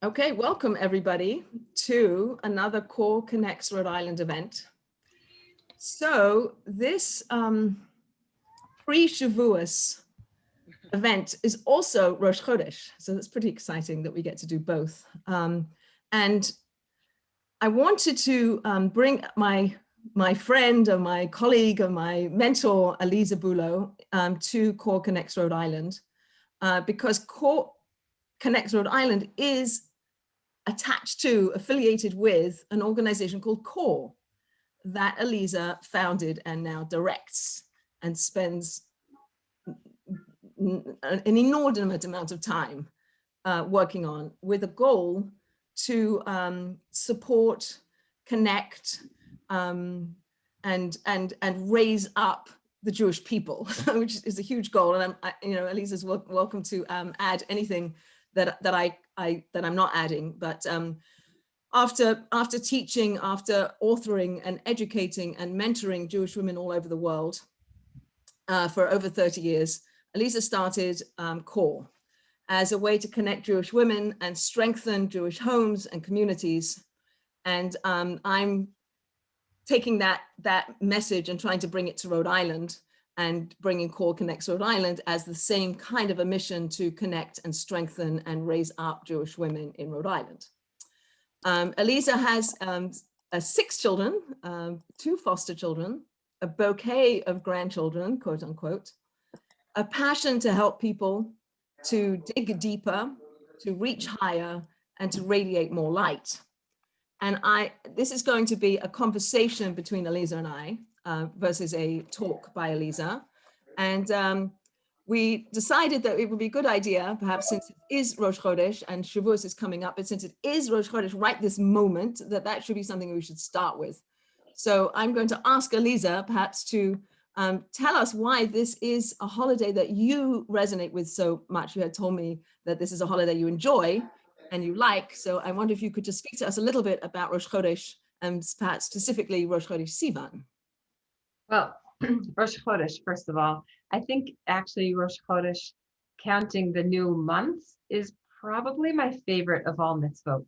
Okay, welcome everybody to another Core Connects Rhode Island event. So this pre-Shavuos event is also Rosh Chodesh. So that's pretty exciting that we get to do both. And I wanted to bring my friend or my colleague or my mentor, Aliza Bulow, to Core Connects Rhode Island because Core Connects Rhode Island is attached to, affiliated with an organization called CORE that Aliza founded and now directs and spends an inordinate amount of time working on, with a goal to support, connect, and raise up the Jewish people, which is a huge goal. And Aliza's welcome to add anything that I'm not adding, but after teaching, after authoring and educating and mentoring Jewish women all over the world for over 30 years, Aliza started CORE as a way to connect Jewish women and strengthen Jewish homes and communities. And I'm taking that message and trying to bring it to Rhode Island, and bringing Core Connects Rhode Island as the same kind of a mission to connect and strengthen and raise up Jewish women in Rhode Island. Aliza has 6 children, 2 foster children, a bouquet of grandchildren, quote unquote, a passion to help people to dig deeper, to reach higher, and to radiate more light. And this is going to be a conversation between Aliza and I versus a talk by Aliza. And we decided that it would be a good idea, perhaps since it is Rosh Chodesh and Shavuot is coming up, but since it is Rosh Chodesh right this moment, that should be something we should start with. So I'm going to ask Aliza perhaps to tell us why this is a holiday that you resonate with so much. You had told me that this is a holiday you enjoy and you like. So I wonder if you could just speak to us a little bit about Rosh Chodesh, and perhaps specifically Rosh Chodesh Sivan. Well, Rosh Chodesh, first of all, I think actually Rosh Chodesh, counting the new months, is probably my favorite of all mitzvot,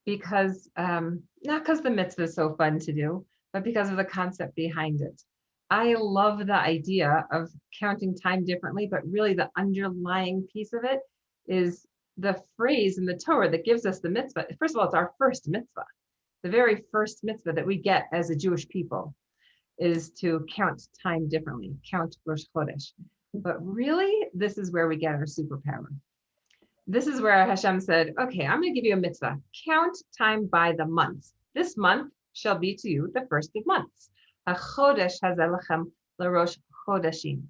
because not because the mitzvah is so fun to do, but because of the concept behind it. I love the idea of counting time differently, but really the underlying piece of it is the phrase in the Torah that gives us the mitzvah. First of all, it's our first mitzvah. The very first mitzvah that we get as a Jewish people is to count time differently, count Rosh Chodesh. But really, this is where we get our superpower. This is where Hashem said, okay, I'm going to give you a mitzvah. Count time by the months. This month shall be to you the first of months. HaChodesh hazeh lachem l'rosh chodeshim.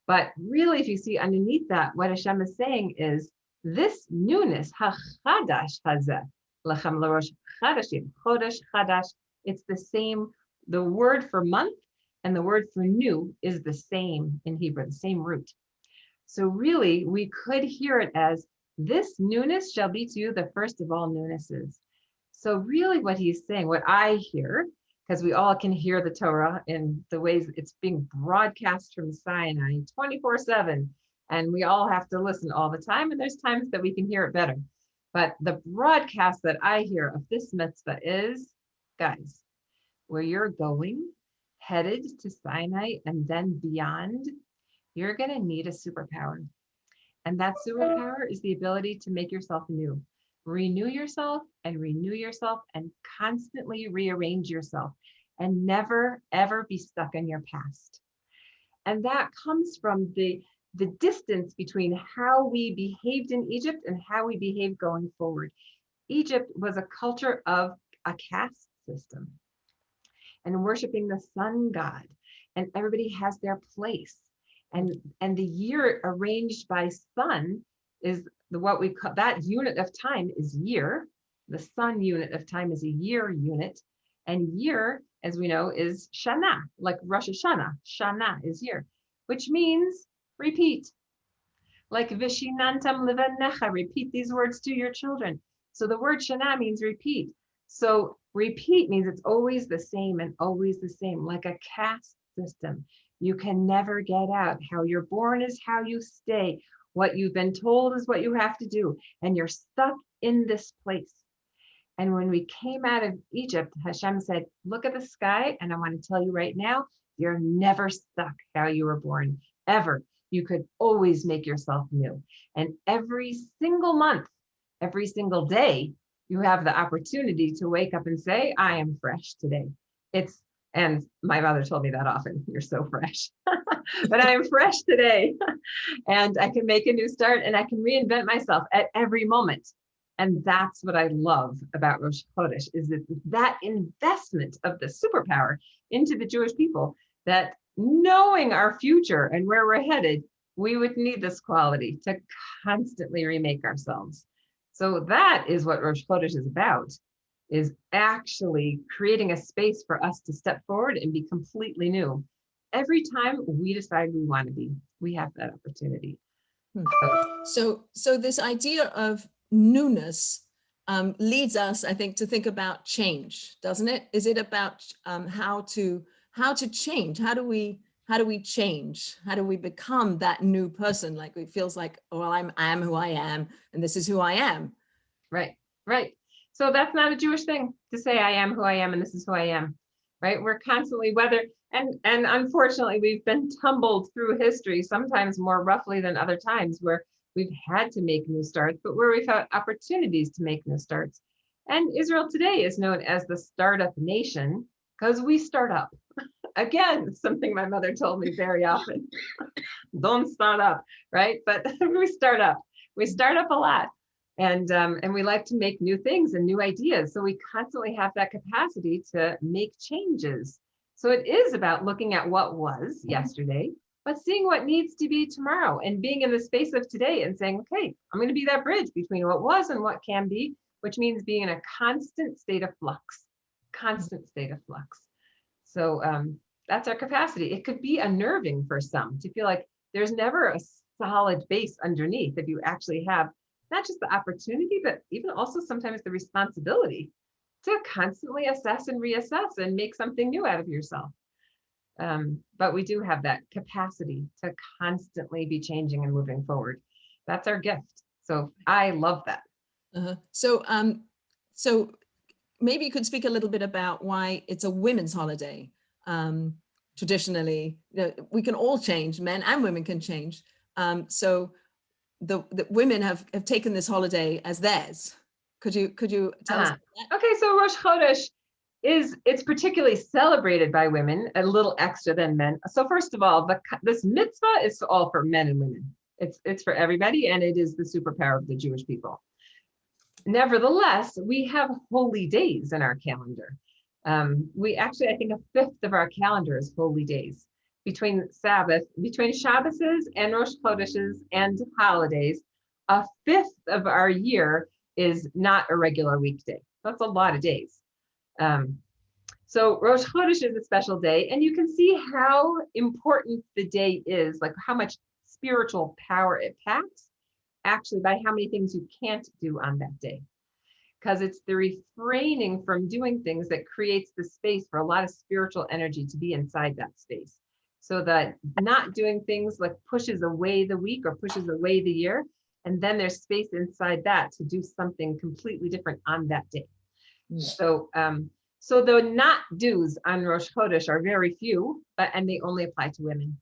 But really, if you see underneath that, what Hashem is saying is this newness, hachadash hazeh lachem l'rosh chodeshim. Chodesh, chadash, it's the same. The word for month and the word for new is the same in Hebrew, the same root. So really, we could hear it as this newness shall be to you the first of all newnesses. So really what he's saying, what I hear, because we all can hear the Torah in the ways it's being broadcast from Sinai 24/7, and we all have to listen all the time, and there's times that we can hear it better. But the broadcast that I hear of this mitzvah is, guys, where you're going, headed to Sinai and then beyond, you're going to need a superpower. And that superpower is the ability to make yourself new. Renew yourself and constantly rearrange yourself, and never, ever be stuck in your past. And that comes from the distance between how we behaved in Egypt and how we behave going forward. Egypt was a culture of a caste system and worshiping the sun god, and everybody has their place. And the year arranged by sun is what we call, that unit of time is year. The sun unit of time is a year unit, and year, as we know, is Shana, like Rosh Hashanah. Shana is year, which means repeat. Like Vishinantam Levanecha, repeat these words to your children. So the word Shana means repeat. So repeat means it's always the same and always the same, like a caste system. You can never get out. How you're born is how you stay. What you've been told is what you have to do. And you're stuck in this place. And when we came out of Egypt, Hashem said, look at the sky. And I want to tell you right now, you're never stuck how you were born, ever. You could always make yourself new. And every single month, every single day, you have the opportunity to wake up and say, I am fresh today. And my mother told me that often, you're so fresh, but I am fresh today. And I can make a new start and I can reinvent myself at every moment. And that's what I love about Rosh Chodesh, is that investment of the superpower into the Jewish people, that knowing our future and where we're headed, we would need this quality to constantly remake ourselves. So that is what Rosh Chodesh is about, is actually creating a space for us to step forward and be completely new. Every time we decide we want to be, we have that opportunity. So this idea of newness leads us, I think, to think about change, doesn't it? Is it about how to change? How do we change? How do we become that new person? Like it feels like, oh, well, I am who I am, and this is who I am. Right, right. So that's not a Jewish thing to say, I am who I am, and this is who I am, right? We're constantly, and unfortunately, we've been tumbled through history, sometimes more roughly than other times, where we've had to make new starts, but where we've had opportunities to make new starts. And Israel today is known as the startup nation because we start up. Again, something my mother told me very often. Don't start up, right? But we start up. We start up a lot. And we like to make new things and new ideas. So we constantly have that capacity to make changes. So it is about looking at what was yesterday, but seeing what needs to be tomorrow and being in the space of today and saying, okay, I'm going to be that bridge between what was and what can be, which means being in a constant state of flux, constant state of flux. So that's our capacity. It could be unnerving for some to feel like there's never a solid base underneath if you actually have not just the opportunity, but even also sometimes the responsibility to constantly assess and reassess and make something new out of yourself. But we do have that capacity to constantly be changing and moving forward. That's our gift. So I love that. So maybe you could speak a little bit about why it's a women's holiday. Traditionally, we can all change, men and women can change. So the women have taken this holiday as theirs. Could you tell us about that? Okay, so Rosh Chodesh it's particularly celebrated by women a little extra than men. So first of all, this mitzvah is all for men and women. It's for everybody, and it is the superpower of the Jewish people. Nevertheless, we have holy days in our calendar. We actually, I think, a fifth of our calendar is holy days. Between Shabbases and Rosh Chodeshes and holidays, a fifth of our year is not a regular weekday. That's a lot of days. So Rosh Chodesh is a special day, and you can see how important the day is, like how much spiritual power it packs, actually by how many things you can't do on that day. Because it's the refraining from doing things that creates the space for a lot of spiritual energy to be inside that space. So that not doing things like pushes away the week or pushes away the year. And then there's space inside that to do something completely different on that day. So the not do's on Rosh Chodesh are very few, and they only apply to women.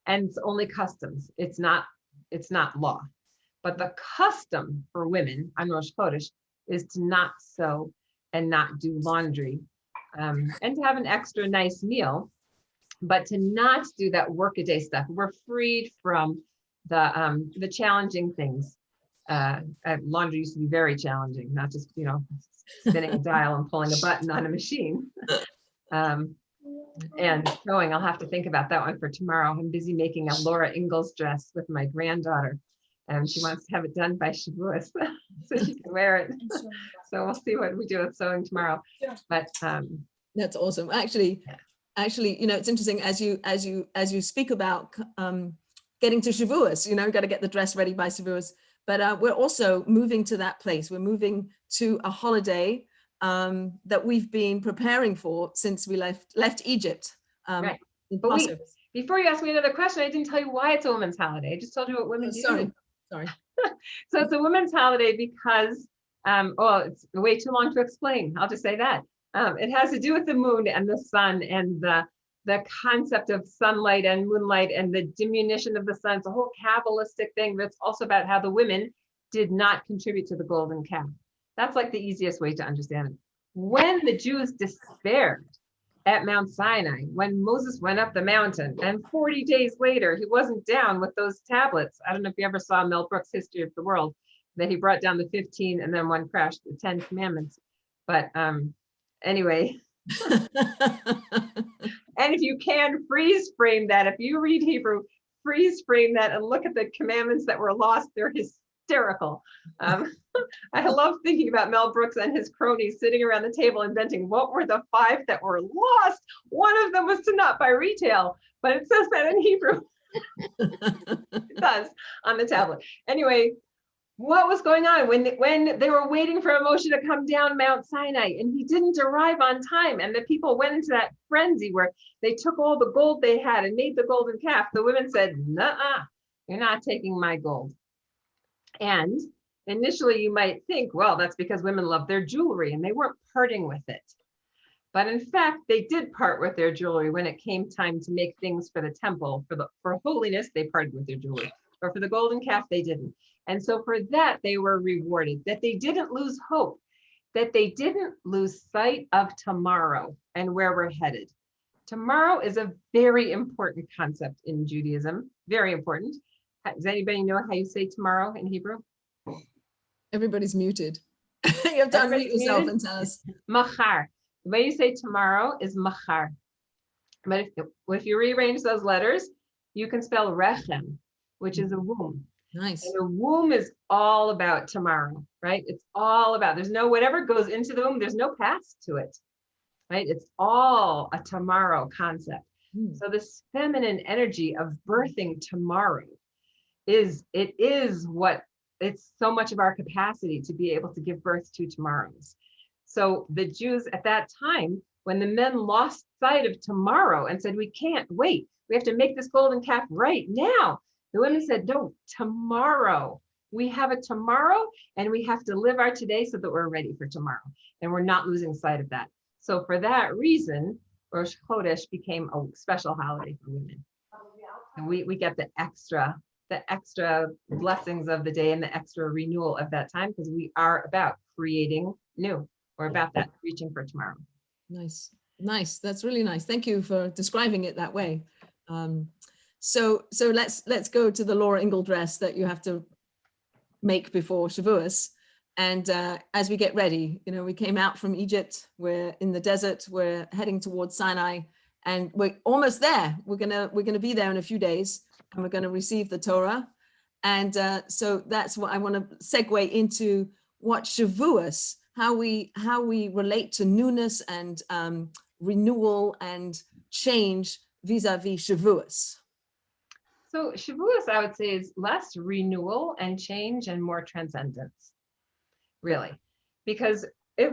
And it's only customs. It's not law. But the custom for women on Rosh Chodesh is to not sew and not do laundry, and to have an extra nice meal, but to not do that workaday stuff. We're freed from the challenging things. Laundry used to be very challenging, not just spinning a dial and pulling a button on a machine. And sewing, I'll have to think about that one for tomorrow. I'm busy making a Laura Ingalls dress with my granddaughter. And she wants to have it done by Shavuot so she can wear it. So we'll see what we do with sewing tomorrow. But that's awesome. Actually, it's interesting as you speak about getting to Shavuot. Got to get the dress ready by Shavuot. But we're also moving to that place. We're moving to a holiday that we've been preparing for since we left Egypt. Right. Before you ask me another question, I didn't tell you why it's a women's holiday. I just told you what women do. Sorry. So it's a women's holiday because, well, it's way too long to explain. I'll just say that. It has to do with the moon and the sun and the concept of sunlight and moonlight and the diminution of the sun. It's a whole Kabbalistic thing that's also about how the women did not contribute to the golden calf. That's like the easiest way to understand it. When the Jews despaired at Mount Sinai, when Moses went up the mountain, and 40 days later, he wasn't down with those tablets. I don't know if you ever saw Mel Brooks' History of the World, that he brought down the 15 and then one crashed, the 10 commandments. But anyway, and if you can freeze frame that, if you read Hebrew, freeze frame that and look at the commandments that were lost, they're hysterical. I love thinking about Mel Brooks and his cronies sitting around the table inventing what were the 5 that were lost. One of them was to not buy retail, but it says that in Hebrew. It does on the tablet. Anyway, what was going on when they were waiting for Moshe to come down Mount Sinai and he didn't arrive on time, and the people went into that frenzy where they took all the gold they had and made the golden calf? The women said, "Nuh-uh, you're not taking my gold." And initially you might think, well, that's because women love their jewelry and they weren't parting with it. But in fact, they did part with their jewelry when it came time to make things for the temple. For holiness, they parted with their jewelry. But for the golden calf, they didn't. And so for that, they were rewarded, that they didn't lose hope, that they didn't lose sight of tomorrow and where we're headed. Tomorrow is a very important concept in Judaism, very important. Does anybody know how you say tomorrow in Hebrew? Everybody's muted. You have to unmute yourself and tell us. Machar. The way you say tomorrow is machar. But if you rearrange those letters, you can spell rechem, which is a womb. Nice. And the womb is all about tomorrow, right? It's all about, there's no, whatever goes into the womb, there's no past to it, right? It's all a tomorrow concept. So this feminine energy of birthing tomorrow it's so much of our capacity to be able to give birth to tomorrows. So the Jews at that time, when the men lost sight of tomorrow and said, we can't wait, we have to make this golden calf right now. The women said, no, tomorrow. We have a tomorrow and we have to live our today so that we're ready for tomorrow. And we're not losing sight of that. So for that reason, Rosh Chodesh became a special holiday for women. And we get the extra blessings of the day and the extra renewal of that time, because we are about creating new. We're about that, reaching for tomorrow. Nice. That's really nice. Thank you for describing it that way. So let's go to the Laura Ingle dress that you have to make before Shavuos. And as we get ready, we came out from Egypt, we're in the desert, we're heading towards Sinai, and we're almost there. We're gonna be there in a few days, and we're gonna receive the Torah. And so that's what I want to segue into, what Shavuos, how we relate to newness and renewal and change vis-a-vis Shavuos. So Shavuos, I would say, is less renewal and change and more transcendence, really, because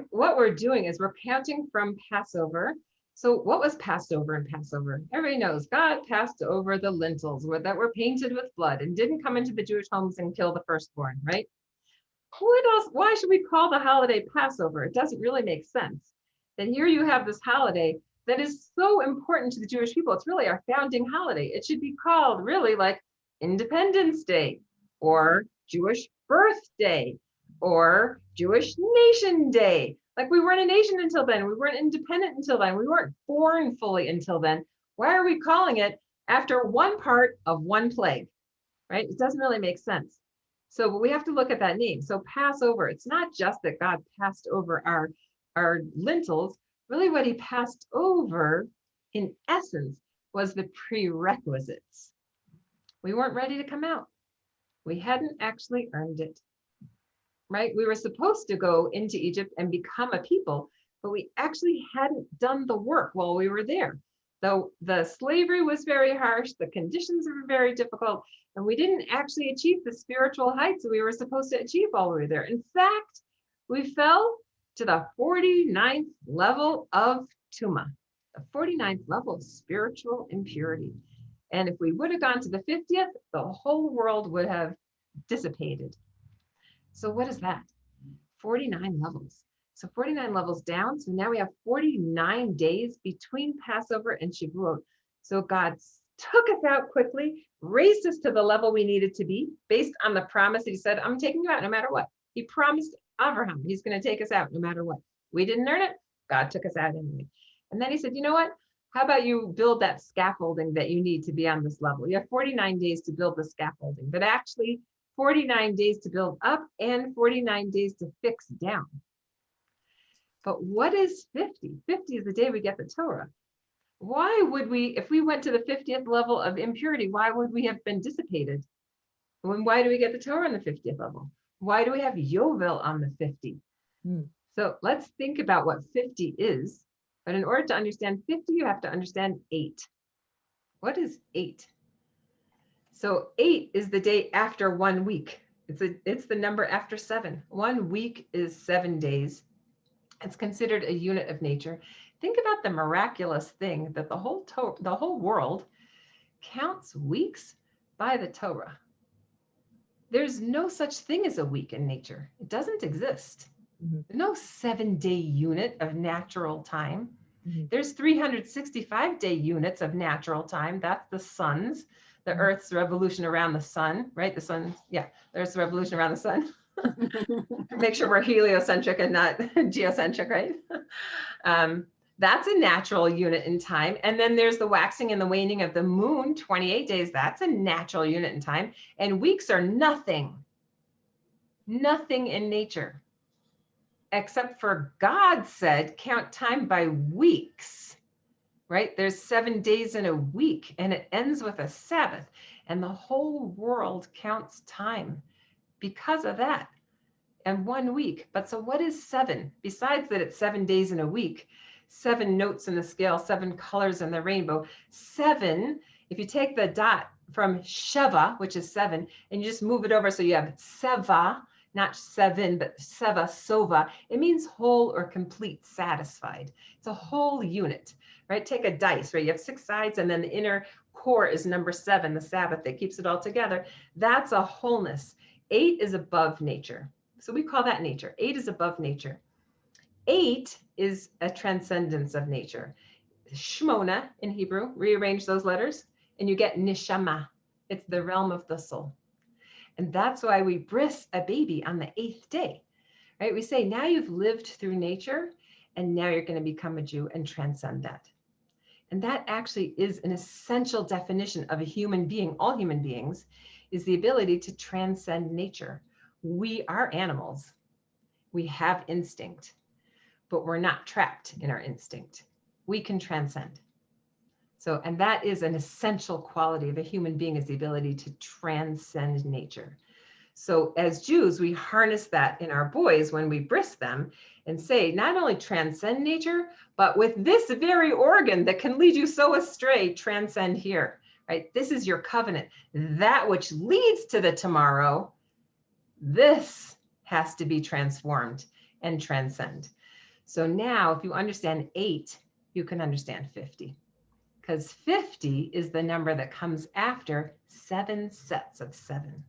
what we're doing is we're counting from Passover. So what was Passover in Passover? Everybody knows God passed over the lintels that were painted with blood and didn't come into the Jewish homes and kill the firstborn, right? What else? Why should we call the holiday Passover? It doesn't really make sense. That here you have this holiday that is so important to the Jewish people. It's really our founding holiday. It should be called really like Independence Day or Jewish Birthday or Jewish Nation Day. Like, we weren't a nation until then. We weren't independent until then. We weren't born fully until then. Why are we calling it after one part of one plague, right? It doesn't really make sense. So we have to look at that name. So Passover, it's not just that God passed over our lintels. Really what he passed over, in essence, was the prerequisites. We weren't ready to come out. We hadn't actually earned it, right? We were supposed to go into Egypt and become a people, but we actually hadn't done the work while we were there. Though the slavery was very harsh, the conditions were very difficult, and we didn't actually achieve the spiritual heights that we were supposed to achieve while we were there. In fact, we fell to the 49th level of Tuma, the 49th level of spiritual impurity. And if we would have gone to the 50th, the whole world would have dissipated. So what is that? 49 levels. So 49 levels down. So now we have 49 days between Passover and Shavuot. So God took us out quickly, raised us to the level we needed to be based on the promise that he said, I'm taking you out no matter what. He promised Abraham he's going to take us out no matter what. We didn't earn it. God took us out anyway. And then he said, you know what? How about you build that scaffolding that you need to be on this level? You have 49 days to build the scaffolding, but actually 49 days to build up and 49 days to fix down. But what is 50? 50 is the day we get the Torah. Why would we, if we went to the 50th level of impurity, why would we have been dissipated? And why do we get the Torah on the 50th level? Why do we have Yovel on the 50? So let's think about what 50 is. But in order to understand 50, you have to understand 8. What is 8? So 8 is the day after 1 week. It's the number after 7. 1 week is 7 days. It's considered a unit of nature. Think about the miraculous thing that the whole world counts weeks by the Torah. There's no such thing as a week in nature. It doesn't exist. No 7-day unit of natural time. There's 365-day units of natural time. That's the sun's, the Earth's revolution around the sun, right? The sun, yeah, there's the revolution around the sun. Make sure we're heliocentric and not geocentric, right? That's a natural unit in time. And then there's the waxing and the waning of the moon, 28 days. That's a natural unit in time. And weeks are nothing in nature, except for God said, count time by weeks, right? There's 7 days in a week and it ends with a Sabbath, and the whole world counts time because of that. And 1 week. But so what is 7? Besides that it's 7 days in a week, 7 notes in the scale, 7 colors in the rainbow. 7, if you take the dot from Sheva, which is 7, and you just move it over so you have Seva, not 7, but Seva, Sova, it means whole or complete, satisfied. It's a whole unit, right? Take a dice, right? You have 6 sides, and then the inner core is number 7, the Sabbath that keeps it all together. That's a wholeness. 8 is above nature. So we call that nature. 8 is above nature. 8 is a transcendence of nature. Shmona in Hebrew, rearrange those letters, and you get neshama. It's the realm of the soul. And that's why we bris a baby on the 8th day, right? We say, now you've lived through nature, and now you're going to become a Jew and transcend that. And that actually is an essential definition of a human being. All human beings is the ability to transcend nature. We are animals. We have instinct, but we're not trapped in our instinct. We can transcend. So, and that is an essential quality of a human being, is the ability to transcend nature. So as Jews, we harness that in our boys when we bris them and say, not only transcend nature, but with this very organ that can lead you so astray, transcend here, right? This is your covenant. That which leads to the tomorrow, this has to be transformed and transcend. So now if you understand 8, you can understand 50. Because 50 is the number that comes after 7 sets of 7.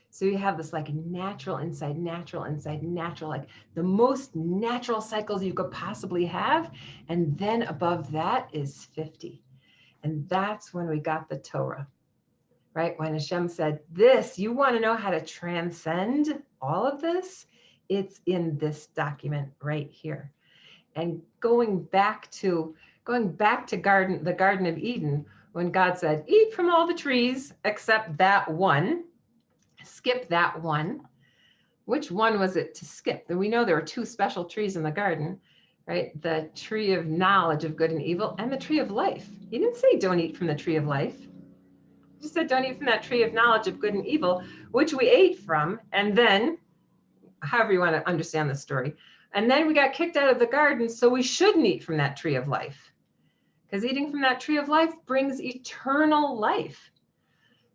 So you have this like natural inside, natural inside, natural, like the most natural cycles you could possibly have. And then above that is 50. And that's when we got the Torah, right? When Hashem said, this, you want to know how to transcend all of this? It's in this document right here. And going back to the Garden of Eden, when God said, eat from all the trees except that one, skip that one. Which one was it to skip? We know there were 2 special trees in the garden, right? The tree of knowledge of good and evil and the tree of life. He didn't say don't eat from the tree of life. He just said don't eat from that tree of knowledge of good and evil, which we ate from. And then, however you want to understand the story, and then we got kicked out of the garden, so we shouldn't eat from that tree of life. Because eating from that tree of life brings eternal life.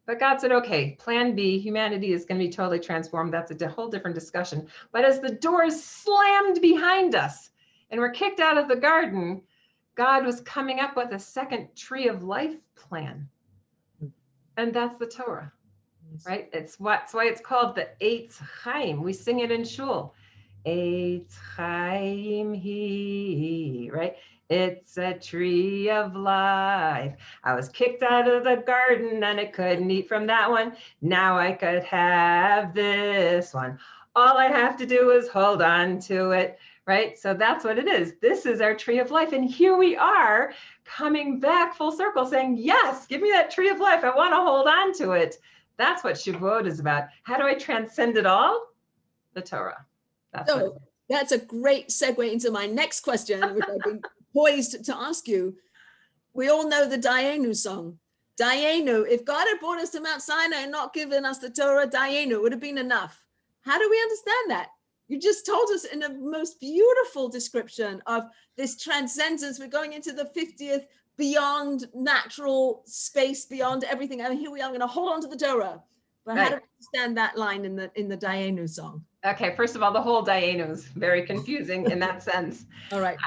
But God said, okay, plan B, humanity is going to be totally transformed. That's a whole different discussion. But as the doors slammed behind us and we're kicked out of the garden, God was coming up with a second tree of life plan. And that's the Torah, Yes. right? That's why it's called the Eitz Chaim. We sing it in shul. Eitz Chaim he, right? It's a tree of life. I was kicked out of the garden and I couldn't eat from that one. Now I could have this one. All I have to do is hold on to it, right? So that's what it is. This is our tree of life. And here we are coming back full circle saying, yes, give me that tree of life. I want to hold on to it. That's what Shavuot is about. How do I transcend it all? The Torah. That's what it is. So that's a great segue into my next question, which I've been poised to ask you. We all know the Dayenu song. Dayenu, if God had brought us to Mount Sinai and not given us the Torah, Dayenu would have been enough. How do we understand that? You just told us in the most beautiful description of this transcendence. We're going into the 50th, beyond natural space, beyond everything. And here we are, I'm going to hold on to the Torah. But how do we understand that line in the Dayenu song? Okay, first of all, the whole Dayenu is very confusing in that sense. All right.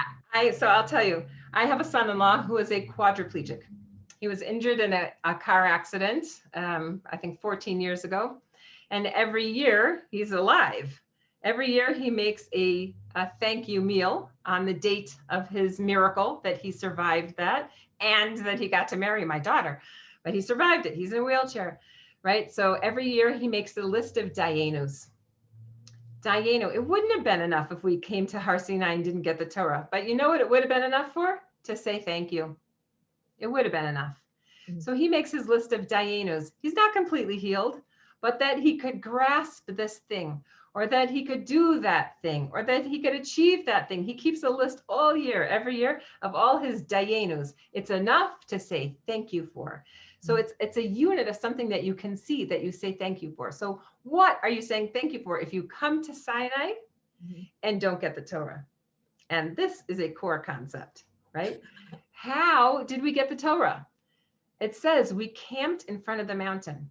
So I'll tell you, I have a son-in-law who is a quadriplegic. He was injured in a car accident, I think 14 years ago. And every year he's alive. Every year he makes a thank you meal on the date of his miracle that he survived that and that he got to marry my daughter. But he survived it. He's in a wheelchair, right? So every year he makes a list of Dayenus. Dayenu, it wouldn't have been enough if we came to Har Sinai and didn't get the Torah. But you know what it would have been enough for? To say thank you. It would have been enough. Mm-hmm. So he makes his list of Dayenus. He's not completely healed, but that he could grasp this thing, or that he could do that thing, or that he could achieve that thing. He keeps a list all year, every year, of all his Dayenus. It's enough to say thank you for. So it's a unit of something that you can see that you say thank you for. So what are you saying thank you for if you come to Sinai and don't get the Torah? And this is a core concept, right? How did we get the Torah? It says we camped in front of the mountain.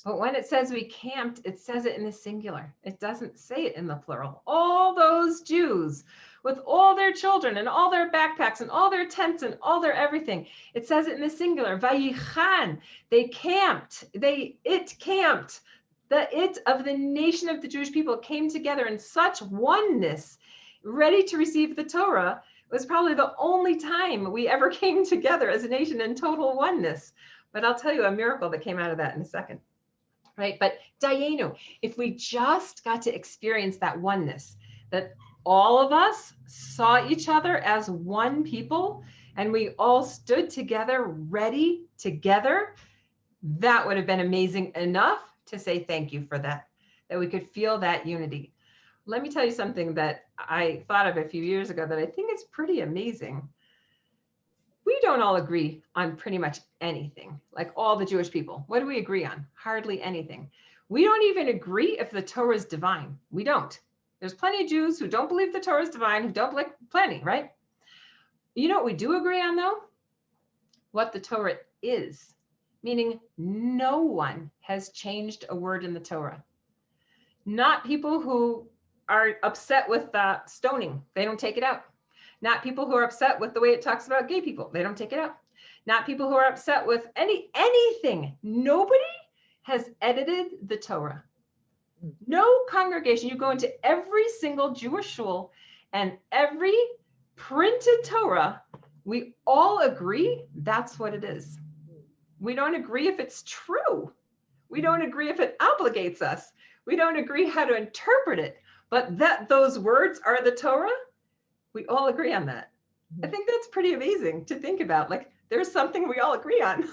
But when it says we camped, it says it in the singular. It doesn't say it in the plural. All those Jews with all their children and all their backpacks and all their tents and all their everything. It says it in the singular. Vayichan, they camped. It camped. The it of the nation of the Jewish people came together in such oneness, ready to receive the Torah. It was probably the only time we ever came together as a nation in total oneness. But I'll tell you a miracle that came out of that in a second, right? But Dayenu, if we just got to experience that oneness, that all of us saw each other as one people, and we all stood together, ready together, that would have been amazing enough to say thank you for that we could feel that unity. Let me tell you something that I thought of a few years ago that I think is pretty amazing. We don't all agree on pretty much anything, like all the Jewish people. What do we agree on? Hardly anything. We don't even agree if the Torah is divine. We don't. There's plenty of Jews who don't believe the Torah is divine, who don't believe plenty, right? You know what we do agree on though? What the Torah is, meaning no one has changed a word in the Torah. Not people who are upset with stoning. They don't take it out. Not people who are upset with the way it talks about gay people. They don't take it out. Not people who are upset with anything. Nobody has edited the Torah. No congregation. You go into every single Jewish shul and every printed Torah, we all agree that's what it is. We don't agree if it's true. We don't agree if it obligates us. We don't agree how to interpret it. But that those words are the Torah, we all agree on that. I think that's pretty amazing to think about. Like there's something we all agree on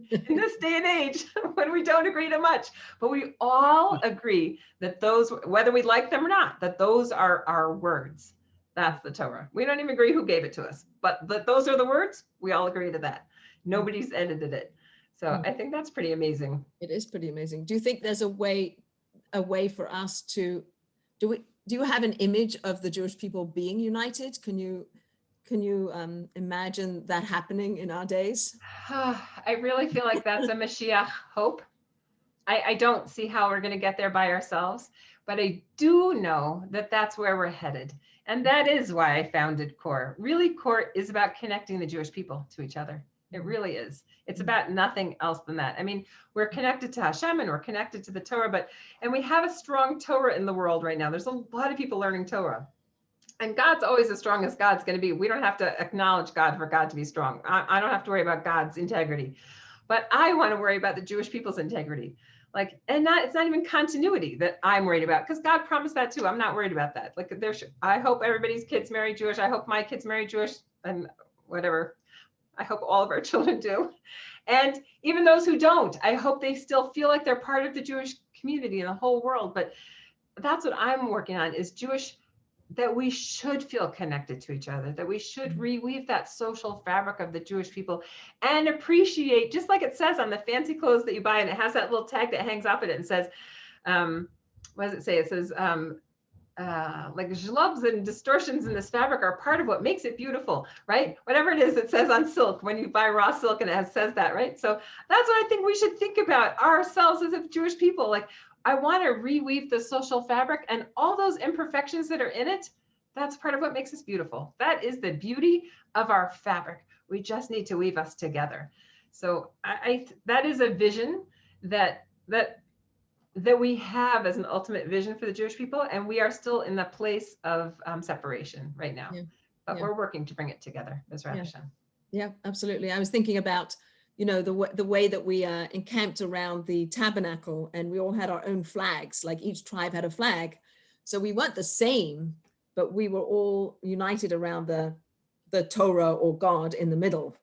in this day and age when we don't agree too much, but we all agree that those, whether we like them or not, that those are our words. That's the Torah. We don't even agree who gave it to us, but those are the words. We all agree to that. Nobody's edited it. So I think that's pretty amazing. It is pretty amazing. Do you think there's a way for us to, do you have an image of the Jewish people being united? Can you imagine that happening in our days? I really feel like that's a Mashiach hope. I don't see how we're going to get there by ourselves, but I do know that that's where we're headed. And that is why I founded CORE. Really, CORE is about connecting the Jewish people to each other. It really is. It's about nothing else than that. I mean, we're connected to Hashem and we're connected to the Torah, and we have a strong Torah in the world right now. There's a lot of people learning Torah. And God's always as strong as God's going to be. We don't have to acknowledge God for God to be strong. I don't have to worry about God's integrity, but I want to worry about the Jewish people's integrity. Like, and it's not even continuity that I'm worried about, because God promised that too. I'm not worried about that. Like, I hope everybody's kids marry Jewish. I hope my kids marry Jewish, and whatever. I hope all of our children do. And even those who don't, I hope they still feel like they're part of the Jewish community in the whole world. But that's what I'm working on, is that we should feel connected to each other, that we should reweave that social fabric of the Jewish people and appreciate, just like it says on the fancy clothes that you buy, and it has that little tag that hangs off of it and says, what does it say? It says, like zhlubs and distortions in this fabric are part of what makes it beautiful, right? Whatever it is, it says on silk when you buy raw silk, and it says that, right? So that's what I think we should think about ourselves as a Jewish people. Like, I want to reweave the social fabric, and all those imperfections that are in it, that's part of what makes us beautiful. That is the beauty of our fabric. We just need to weave us together. So that is a vision that we have as an ultimate vision for the Jewish people, and we are still in the place of separation right now. Yeah. But we're working to bring it together, Bezrat Hashem. Yeah, absolutely. I was thinking about, you know, the way that we encamped around the tabernacle, and we all had our own flags, like each tribe had a flag. So we weren't the same, but we were all united around the Torah, or God, in the middle.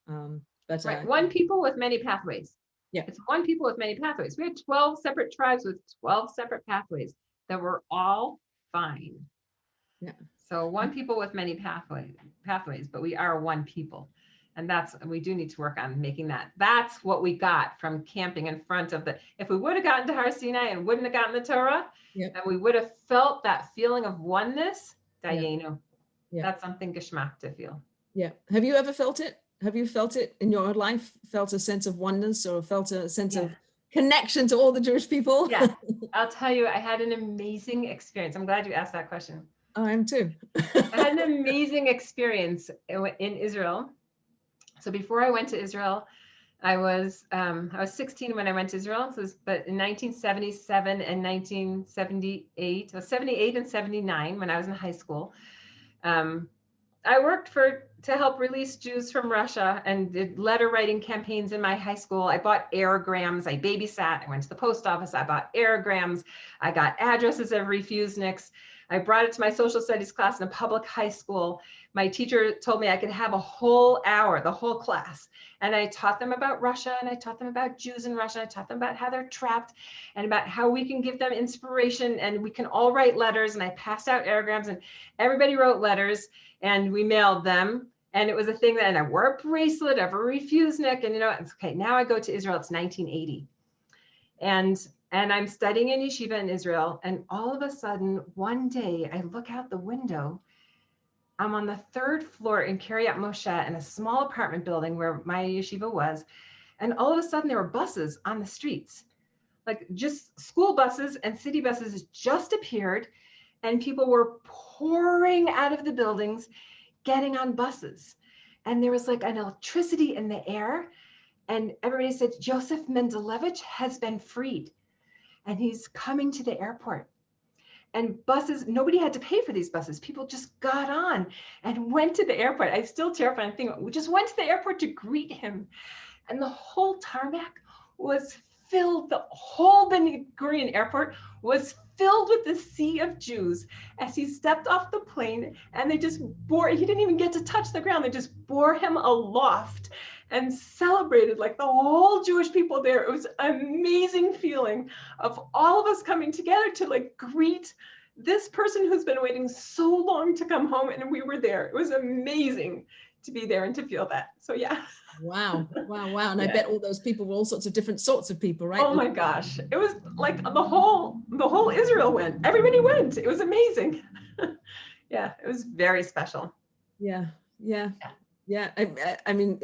Right. One people with many pathways. Yeah. It's one people with many pathways. We had 12 separate tribes with 12 separate pathways that were all fine. Yeah. So one people with many pathways, but we are one people. And we do need to work on making that. That's what we got from camping in front of if we would have gotten to Har Sinai and wouldn't have gotten the Torah, and we would have felt that feeling of oneness, Dayenu. Yeah. That's something geschmack to feel. Yeah. Have you ever felt it? Have you felt it in your life? Felt a sense of oneness, or felt a sense of connection to all the Jewish people? Yeah. I'll tell you, I had an amazing experience. I'm glad you asked that question. I am too. I had an amazing experience in Israel. So before I went to Israel, I was 16 when I went to Israel. But in 1977 and 1978, 78 and 79, when I was in high school, I worked to help release Jews from Russia, and did letter writing campaigns in my high school. I bought airgrams. I babysat. I went to the post office. I bought airgrams. I got addresses of refuseniks. I brought it to my social studies class in a public high school. My teacher told me I could have a whole hour, the whole class. And I taught them about Russia, and I taught them about Jews in Russia. I taught them about how they're trapped, and about how we can give them inspiration, and we can all write letters. And I passed out airgrams, and everybody wrote letters, and we mailed them. And it was a thing and I wore a bracelet of a refusenik, and it's okay. Now I go to Israel, it's 1980. And I'm studying in yeshiva in Israel. And all of a sudden, one day I look out the window. I'm on the 3rd floor in Kiryat Moshe, in a small apartment building where my yeshiva was. And all of a sudden there were buses on the streets, like just school buses and city buses just appeared. And people were pouring out of the buildings, getting on buses. And there was like an electricity in the air. And everybody said, Joseph Mendelevich has been freed, and he's coming to the airport. And buses, nobody had to pay for these buses. People just got on and went to the airport. I'm still terrified. We just went to the airport to greet him. And the whole tarmac was filled, the whole Ben Gurion airport was filled with the sea of Jews as he stepped off the plane, and they just he didn't even get to touch the ground. They just bore him aloft and celebrated, like the whole Jewish people there. It was an amazing feeling of all of us coming together to like greet this person who's been waiting so long to come home, and we were there. It was amazing to be there and to feel that. So yeah. Wow. And I bet all those people were all sorts of different sorts of people, right? Oh my gosh. It was like the whole Israel went. Everybody went. It was amazing. Yeah, it was very special. Yeah. I mean,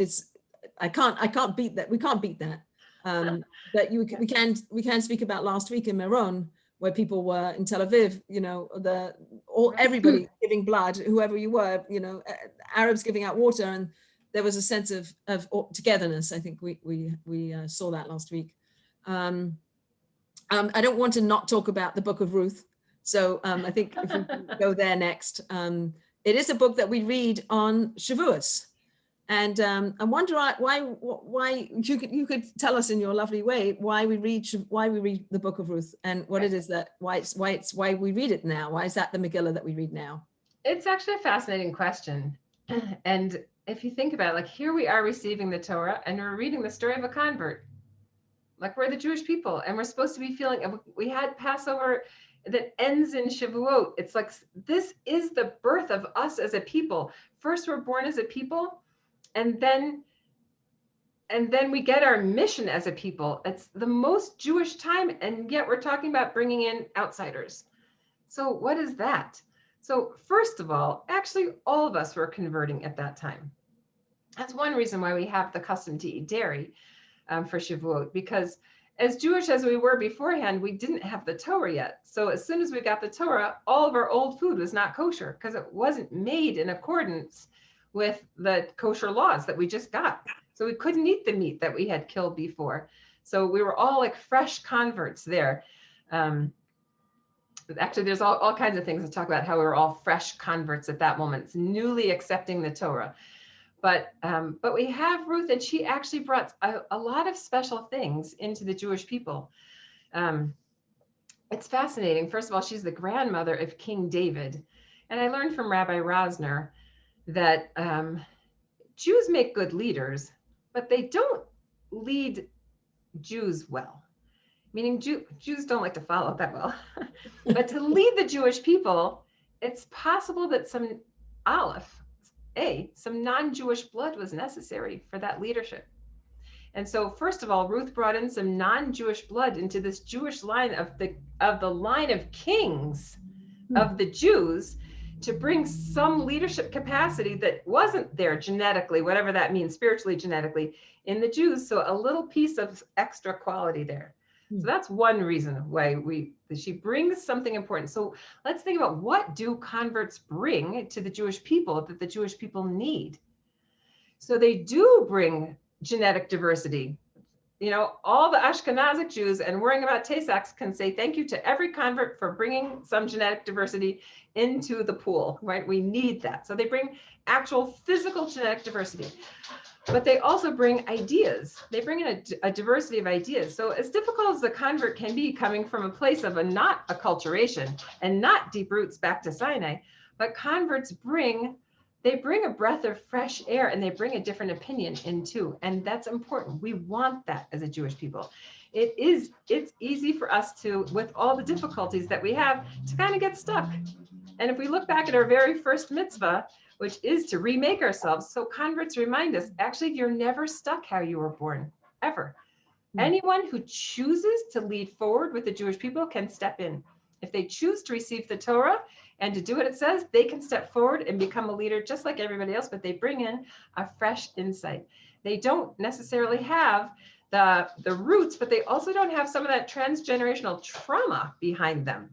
I can't beat that. We can't beat that. But we can speak about last week in Meron, where people were in Tel Aviv, everybody giving blood, whoever you were, Arabs giving out water, and there was a sense of togetherness. I think we saw that last week. I don't want to not talk about the Book of Ruth. So I think if we go there next, it is a book that we read on Shavuot. And I wonder why you could tell us in your lovely way why we read the Book of Ruth and what it is that why we read it now. Why is that the Megillah that we read now? It's actually a fascinating question. And if you think about it, like here we are receiving the Torah and we're reading the story of a convert. Like we're the Jewish people and we're supposed to be feeling, we had Passover that ends in Shavuot. It's like, this is the birth of us as a people. First, we're born as a people, and then we get our mission as a people. It's the most Jewish time, and yet we're talking about bringing in outsiders. So what is that? So first of all, actually, all of us were converting at that time. That's one reason why we have the custom to eat dairy for Shavuot, because as Jewish as we were beforehand, we didn't have the Torah yet. So as soon as we got the Torah, all of our old food was not kosher because it wasn't made in accordance with the kosher laws that we just got. So we couldn't eat the meat that we had killed before. So we were all like fresh converts there. Actually, there's all kinds of things to talk about how we were all fresh converts at that moment, newly accepting the Torah. But we have Ruth, and she actually brought a lot of special things into the Jewish people. It's fascinating. First of all, she's the grandmother of King David. And I learned from Rabbi Rosner that Jews make good leaders, but they don't lead Jews well. Meaning Jews don't like to follow that well. But to lead the Jewish people, it's possible that some non-Jewish blood was necessary for that leadership. And so first of all, Ruth brought in some non-Jewish blood into this Jewish line of the line of kings of the Jews to bring some leadership capacity that wasn't there genetically, whatever that means, spiritually, genetically, in the Jews. So a little piece of extra quality there. So that's one reason why she brings something important. So let's think about, what do converts bring to the Jewish people that the Jewish people need? So they do bring genetic diversity. You know, all the Ashkenazic Jews and worrying about Tay-Sachs can say thank you to every convert for bringing some genetic diversity into the pool, right? We need that. So they bring actual physical genetic diversity. But they also bring ideas. They bring in a diversity of ideas. So as difficult as the convert can be, coming from a place of not acculturation and not deep roots back to Sinai, but converts bring a breath of fresh air, and they bring a different opinion in too. And that's important. We want that as a Jewish people. It's easy for us to, with all the difficulties that we have, to kind of get stuck. And if we look back at our very first mitzvah, which is to remake ourselves. So converts remind us, actually, you're never stuck how you were born, ever. Anyone who chooses to lead forward with the Jewish people can step in. If they choose to receive the Torah and to do what it says, they can step forward and become a leader just like everybody else, but they bring in a fresh insight. They don't necessarily have the roots, but they also don't have some of that transgenerational trauma behind them.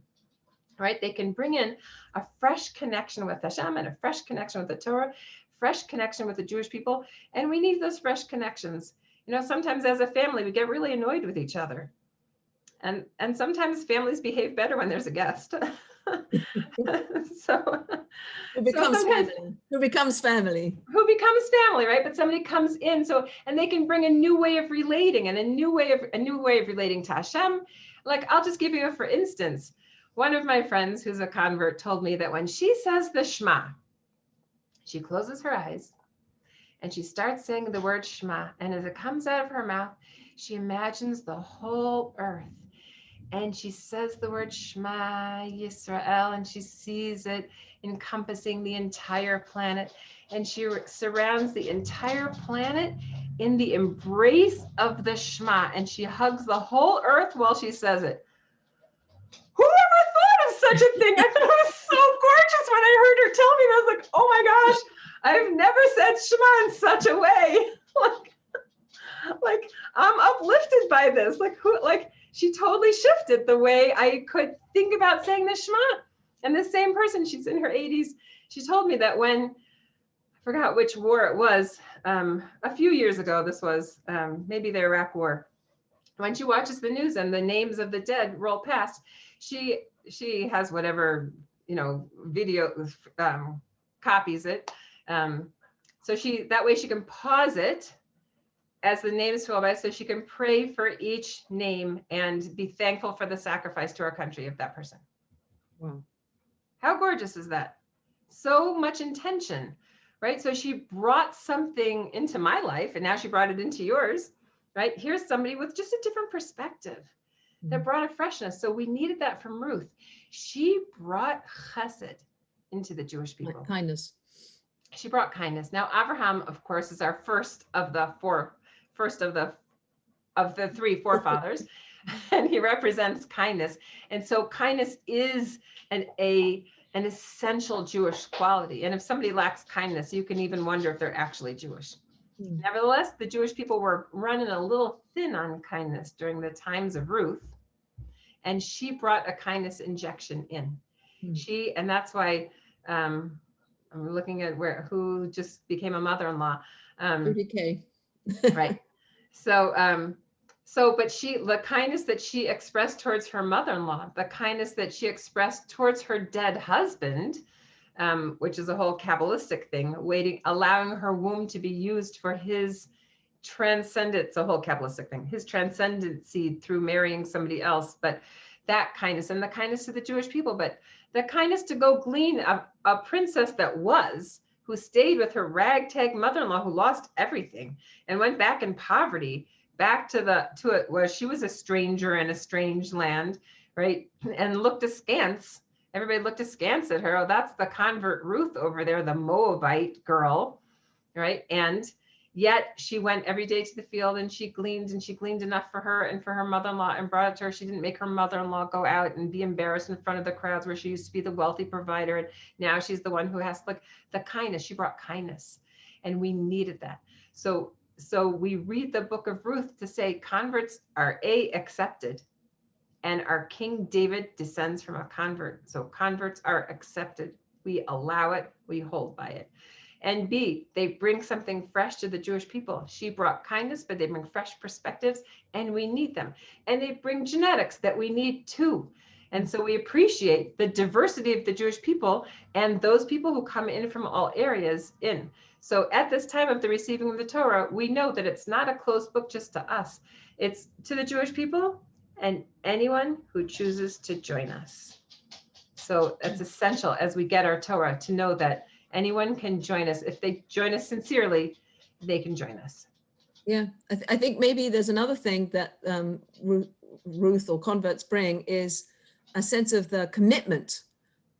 Right? They can bring in a fresh connection with Hashem and a fresh connection with the Torah, fresh connection with the Jewish people. And we need those fresh connections. You know, sometimes as a family, we get really annoyed with each other. And sometimes families behave better when there's a guest. So who becomes family? Who becomes family? Who becomes family, right? But somebody comes in, and they can bring a new way of relating and a new way of relating to Hashem. Like, I'll just give you a for instance. One of my friends who's a convert told me that when she says the Shema, she closes her eyes and she starts saying the word Shema. And as it comes out of her mouth, she imagines the whole earth. And she says the word Shema Yisrael, and she sees it encompassing the entire planet. And she surrounds the entire planet in the embrace of the Shema. And she hugs the whole earth while she says it. Who ever thought of such a thing? I thought it was so gorgeous when I heard her tell me. I was like, oh my gosh, I've never said Shema in such a way. like I'm uplifted by this. She totally shifted the way I could think about saying the Shema. And the same person, she's in her 80s. She told me that when, I forgot which war it was, a few years ago, this was maybe the Iraq War, when she watches the news and the names of the dead roll past, she has whatever, video, copies it. So that way she can pause it as the names roll by, so she can pray for each name and be thankful for the sacrifice to our country of that person. Wow. How gorgeous is that? So much intention, right? So she brought something into my life, and now she brought it into yours, right? Here's somebody with just a different perspective that brought a freshness. So we needed that from Ruth. She brought chesed into the Jewish people. Like kindness. She brought kindness. Now, Abraham, of course, is our first of the three forefathers, and he represents kindness. And so kindness is an essential Jewish quality. And if somebody lacks kindness, you can even wonder if they're actually Jewish. Nevertheless, the Jewish people were running a little thin on kindness during the times of Ruth, and she brought a kindness injection in. And that's why I'm looking at who just became a mother-in-law. 30K. Right. So, but the kindness that she expressed towards her mother-in-law, the kindness that she expressed towards her dead husband, which is a whole Kabbalistic thing, allowing her womb to be used for his transcendence, a whole Kabbalistic thing, his transcendency through marrying somebody else. But that kindness, and the kindness to the Jewish people, but the kindness to go glean a princess who stayed with her ragtag mother-in-law, who lost everything and went back in poverty, back to it where she was a stranger in a strange land, right? And looked askance. Everybody looked askance at her. Oh, that's the convert Ruth over there, the Moabite girl, right? And yet she went every day to the field and she gleaned enough for her and for her mother-in-law and brought it to her. She didn't make her mother-in-law go out and be embarrassed in front of the crowds where she used to be the wealthy provider. And now she's the one who has the kindness. She brought kindness, and we needed that. So we read the book of Ruth to say converts are accepted, and our King David descends from a convert. So converts are accepted. We allow it, we hold by it. And B, they bring something fresh to the Jewish people. She brought kindness, but they bring fresh perspectives, and we need them. And they bring genetics that we need too. And so we appreciate the diversity of the Jewish people and those people who come in from all areas in. So at this time of the receiving of the Torah, we know that it's not a closed book just to us. It's to the Jewish people and anyone who chooses to join us. So it's essential as we get our Torah to know that anyone can join us. If they join us sincerely, they can join us. Yeah, I think maybe there's another thing that Ruth or converts bring is a sense of the commitment.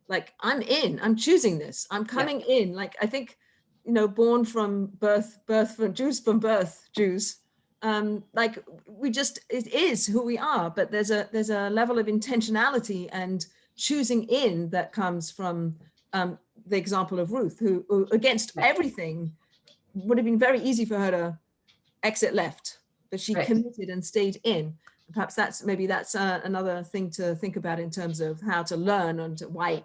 Like, I'm choosing this, I'm coming in. Like, I think, born from birth from Jews, like it is who we are, but there's a level of intentionality and choosing in that comes from the example of Ruth, who against everything would have been very easy for her to exit left, but she committed and stayed in. Perhaps that's another thing to think about in terms of how to learn and why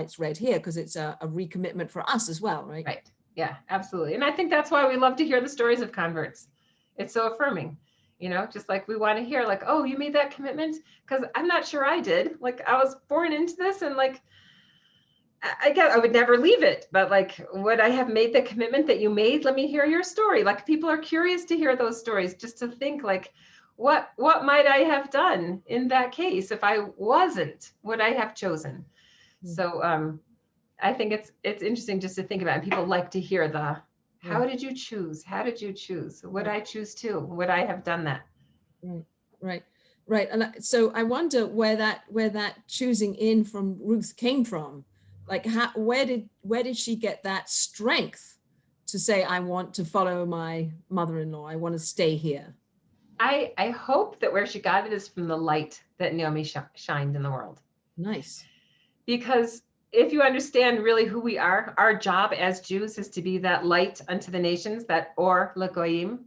it's read here, because it's a recommitment for us as well, right? Right. Yeah, absolutely. And I think that's why we love to hear the stories of converts. It's so affirming, just like we want to hear like, oh, you made that commitment? Because I'm not sure I did. Like, I was born into this, and like, I guess I would never leave it, but like, would I have made the commitment that you made? Let me hear your story. Like, people are curious to hear those stories, just to think like, what might I have done in that case? If I wasn't, would I have chosen? So I think it's interesting just to think about it. People like to hear how did you choose? How did you choose? Would I choose to? Would I have done that? Right. And so I wonder where that choosing in from Ruth came from. Like, where did she get that strength to say, I want to follow my mother-in-law, I want to stay here? I hope that where she got it is from the light that Naomi shined in the world. Nice. Because if you understand really who we are, our job as Jews is to be that light unto the nations, that or legoyim,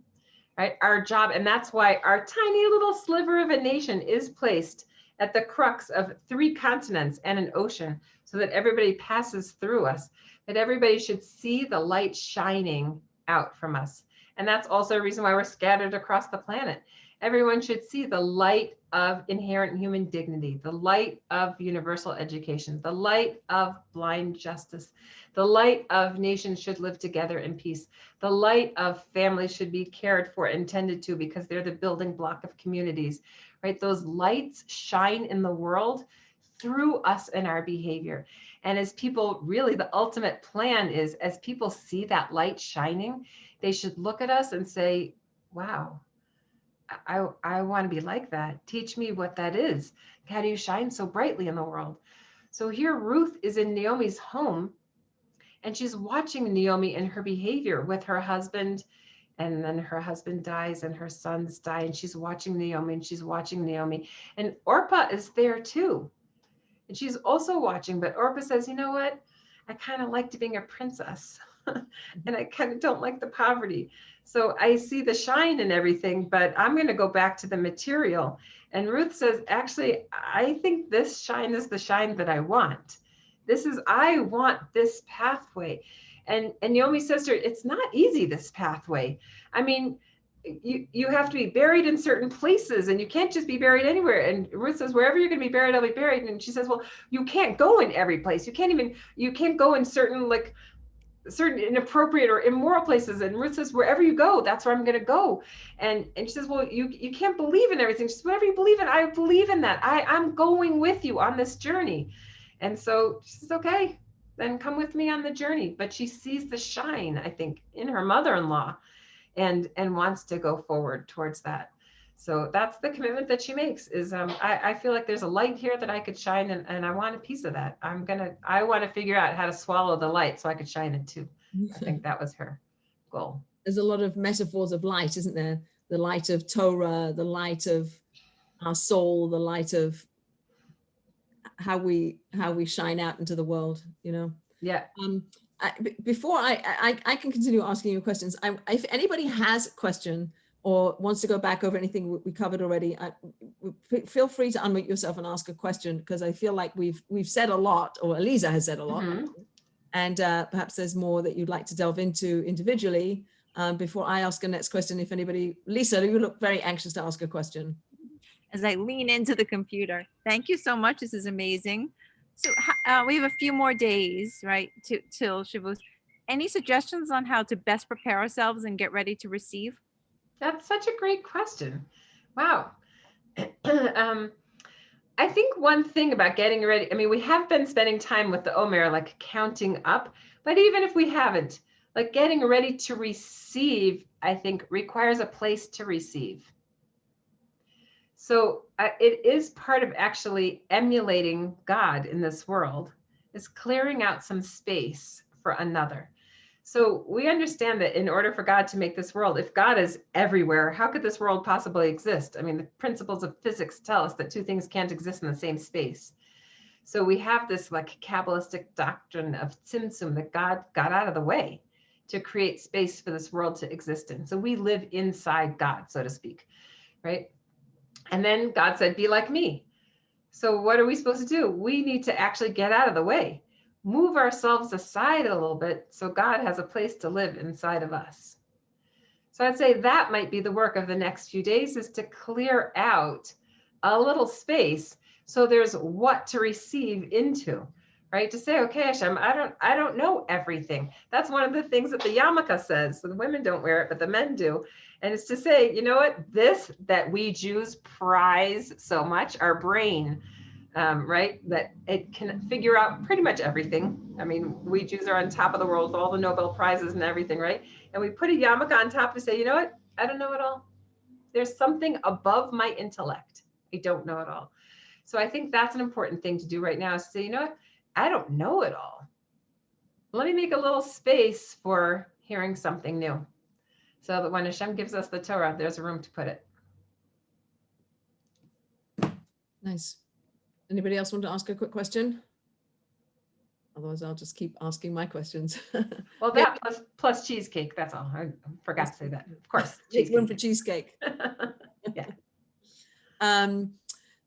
right? Our job, and that's why our tiny little sliver of a nation is placed at the crux of 3 continents and an ocean, so that everybody passes through us, that everybody should see the light shining out from us. And that's also a reason why we're scattered across the planet. Everyone should see the light of inherent human dignity, the light of universal education, the light of blind justice, the light of nations should live together in peace, the light of families should be cared for and tended to because they're the building block of communities, right? Those lights shine in the world through us and our behavior. And as people, really the ultimate plan is, as people see that light shining, they should look at us and say, wow, I want to be like that. Teach me what that is. How do you shine so brightly in the world? So here Ruth is in Naomi's home, and she's watching Naomi and her behavior with her husband, and then her husband dies and her sons die, and she's watching Naomi and she's watching Naomi. And Orpah is there too. And she's also watching, but Orpah says, you know what? I kind of liked being a princess and I kind of don't like the poverty. So I see the shine and everything, but I'm going to go back to the material. And Ruth says, actually, I think this shine is the shine that I want. I want this pathway. And Naomi says to her, it's not easy, this pathway. I mean, you have to be buried in certain places and you can't just be buried anywhere. And Ruth says, wherever you're going to be buried, I'll be buried. And she says, well, you can't go in every place. You can't go in certain inappropriate or immoral places. And Ruth says, wherever you go, that's where I'm going to go. And she says, well, you can't believe in everything. She says, whatever you believe in, I believe in that. I'm going with you on this journey. And so she says, okay, then come with me on the journey. But she sees the shine, I think, in her mother-in-law and wants to go forward towards that. So that's the commitment that she makes is I feel like there's a light here that I could shine and I want a piece of that. I want to figure out how to swallow the light so I could shine it too. I think that was her goal. There's a lot of metaphors of light, isn't there? The light of Torah, the light of our soul, the light of how we shine out into the world, you know? Yeah. Before I can continue asking you questions, if anybody has a question or wants to go back over anything we covered already, feel free to unmute yourself and ask a question, because I feel like we've said a lot, or Aliza has said a lot, and perhaps there's more that you'd like to delve into individually before I ask a next question. If anybody, Lisa, you look very anxious to ask a question. As I lean into the computer. Thank you so much. This is amazing. So we have a few more days, right, till Shavuot. Any suggestions on how to best prepare ourselves and get ready to receive? That's such a great question. Wow. I think one thing about getting ready, I mean, we have been spending time with the Omer, like counting up, but even if we haven't, like getting ready to receive, I think requires a place to receive. So it is part of actually emulating God in this world, is clearing out some space for another. So we understand that in order for God to make this world, if God is everywhere, how could this world possibly exist? I mean, the principles of physics tell us that two things can't exist in the same space. So we have this like Kabbalistic doctrine of Tzimtzum, that God got out of the way to create space for this world to exist in. So we live inside God, so to speak, right? And then God said, be like me. So what are we supposed to do? We need to actually get out of the way, move ourselves aside a little bit so God has a place to live inside of us. So I'd say that might be the work of the next few days, is to clear out a little space so there's what to receive into, right? To say, okay, Hashem, I don't know everything. That's one of the things that the yarmulke says. So the women don't wear it, but the men do. And it's to say, you know what, this that we Jews prize so much, our brain, right? That it can figure out pretty much everything. I mean, we Jews are on top of the world with all the Nobel Prizes and everything, right? And we put a yarmulke on top to say, you know what, I don't know it all. There's something above my intellect. I don't know it all. So I think that's an important thing to do right now, is to say, you know what, I don't know it all. Let me make a little space for hearing something new, so that when Hashem gives us the Torah, there's a room to put it. Nice. Anybody else want to ask a quick question? Otherwise, I'll just keep asking my questions. Well, that plus cheesecake, that's all. I forgot to say that. Of course, cheesecake. Room for cheesecake. Yeah.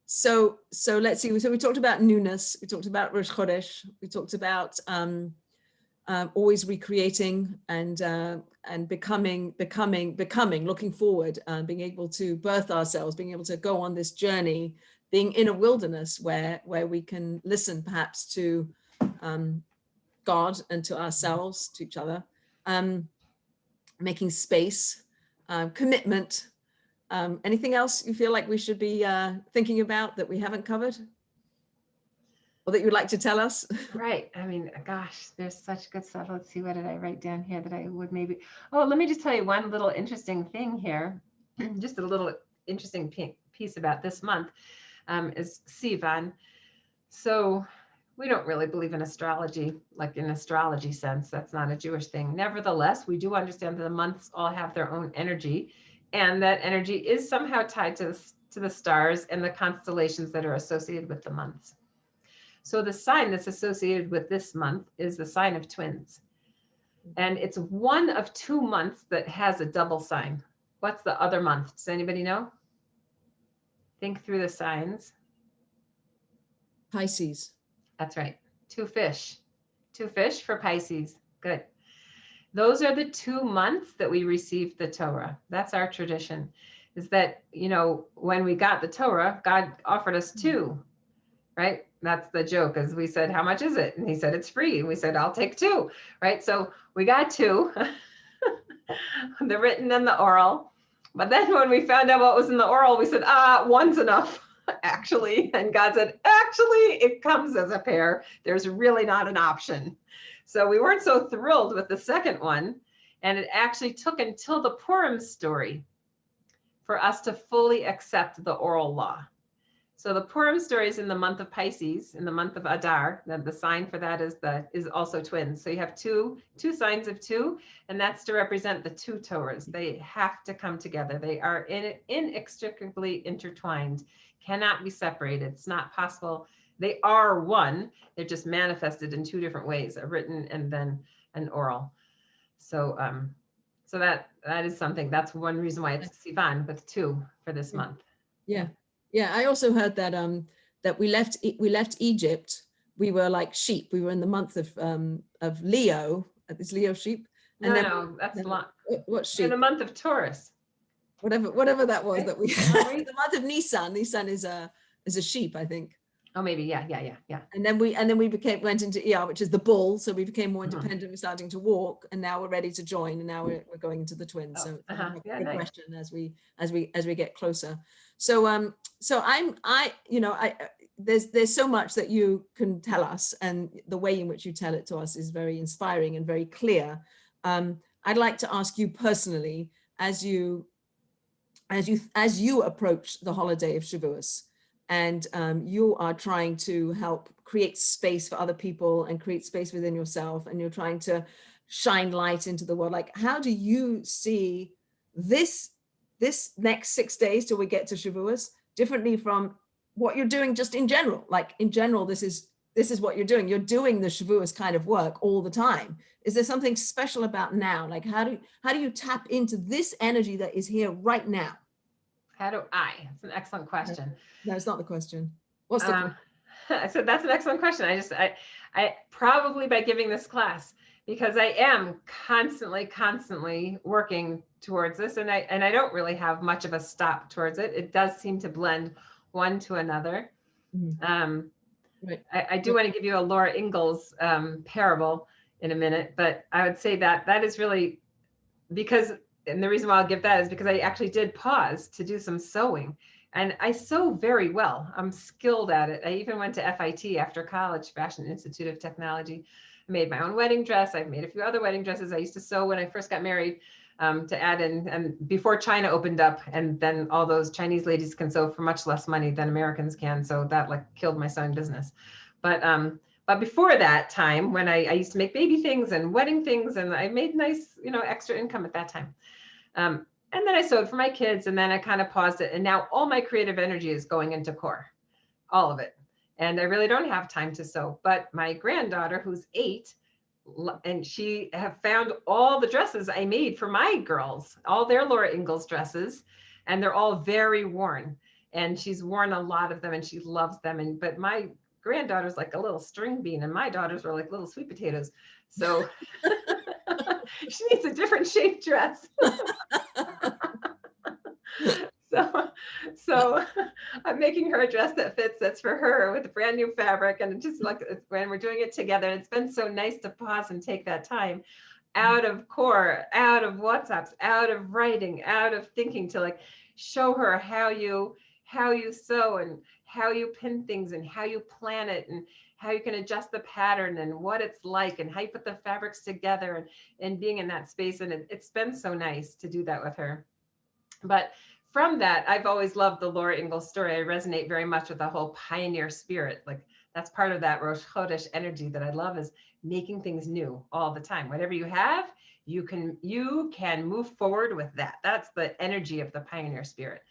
So let's see. So we talked about newness. We talked about Rosh Chodesh. We talked about always recreating and becoming, looking forward, being able to birth ourselves, being able to go on this journey, being in a wilderness where we can listen perhaps to God and to ourselves, to each other, making space, commitment. Anything else you feel like we should be thinking about that we haven't covered? Or that you'd like to tell us? Right. I mean, gosh, there's such good stuff. Let's see, what did I write down here that I would maybe, oh, let me just tell you one little interesting thing here. Just a little interesting piece about this month is Sivan. So we don't really believe in astrology, like in astrology sense. That's not a Jewish thing. Nevertheless, we do understand that the months all have their own energy, and that energy is somehow tied to the stars and the constellations that are associated with the months. So the sign that's associated with this month is the sign of twins. And it's one of 2 months that has a double sign. What's the other month? Does anybody know? Think through the signs. Pisces. That's right. 2 fish. 2 fish for Pisces. Good. Those are the 2 months that we received the Torah. That's our tradition, is that, you know, when we got the Torah, God offered us 2, right? That's the joke, as we said, how much is it? And he said, it's free. And we said, I'll take 2, right? So we got 2, the written and the oral. But then when we found out what was in the oral, we said, 1's enough, actually. And God said, actually, it comes as a pair. There's really not an option. So we weren't so thrilled with the second one. And it actually took until the Purim story for us to fully accept the oral law. So the Purim story is in the month of Pisces, in the month of Adar. The sign for that is also twins. So you have two signs of 2, and that's to represent the 2 Torahs. They have to come together. They are inextricably intertwined, cannot be separated. It's not possible. They are one. They're just manifested in 2 different ways, a written and then an oral. So so that is something. That's one reason why it's Sivan with 2 for this month. Yeah. Yeah, I also heard that that we left Egypt. We were like sheep. We were in the month of Leo. Is Leo sheep? And No, that's what sheep? in the month of Taurus. Whatever that was, Right. that we the month of Nisan. Nisan is a sheep, I think. Oh, maybe, yeah. And then we went into Iyar, which is the bull. So we became more Mhm. independent. We're starting to walk, and now we're ready to join. And now we're going into the twins. Oh, So it's uh-huh. like Yeah, a nice. progression as we get closer. So there's so much that you can tell us, and the way in which you tell it to us is very inspiring and very clear. I'd like to ask you personally, as you approach the holiday of Shavuos, and you are trying to help create space for other people and create space within yourself, and you're trying to shine light into the world. Like, how do you see this next 6 days till we get to Shavuos differently from what you're doing just in general? Like, in general, this is what you're doing. You're doing the Shavuos kind of work all the time. Is there something special about now? Like, how do you tap into this energy that is here right now? How do I? It's an excellent question. No, it's not the question. What's the question? I said that's an excellent question. I probably by giving this class, because I am constantly working towards this, and I don't really have much of a stop towards it. It does seem to blend one to another. Mhm. Right. I do want to give you a Laura Ingalls parable in a minute, but I would say that is really because, and the reason why I'll give that is because I actually did pause to do some sewing, and I sew very well. I'm skilled at it. I even went to FIT after college, Fashion Institute of Technology. I made my own wedding dress. I've made a few other wedding dresses. I used to sew when I first got married, to add in, and before China opened up, and then all those Chinese ladies can sew for much less money than Americans can. So that like killed my sewing business. But before that time, when I used to make baby things and wedding things, and I made nice, extra income at that time. And then I sewed for my kids, and then I kind of paused it. And now all my creative energy is going into core, all of it. And I really don't have time to sew. But my granddaughter, who's 8, and she have found all the dresses I made for my girls, all their Laura Ingalls dresses, and they're all very worn. And she's worn a lot of them, and she loves them. But my granddaughter's like a little string bean and my daughters were like little sweet potatoes. So she needs a different shaped dress. So I'm making her a dress that fits, that's for her with a brand new fabric. And just like when we're doing it together, it's been so nice to pause and take that time out of core, out of WhatsApps, out of writing, out of thinking, to like show her how you sew and how you pin things and how you plan it and how you can adjust the pattern and what it's like and how you put the fabrics together and being in that space. And it's been so nice to do that with her. But from that, I've always loved the Laura Ingalls story. I resonate very much with the whole pioneer spirit. Like that's part of that Rosh Chodesh energy that I love, is making things new all the time. Whatever you have, you can move forward with that. That's the energy of the pioneer spirit.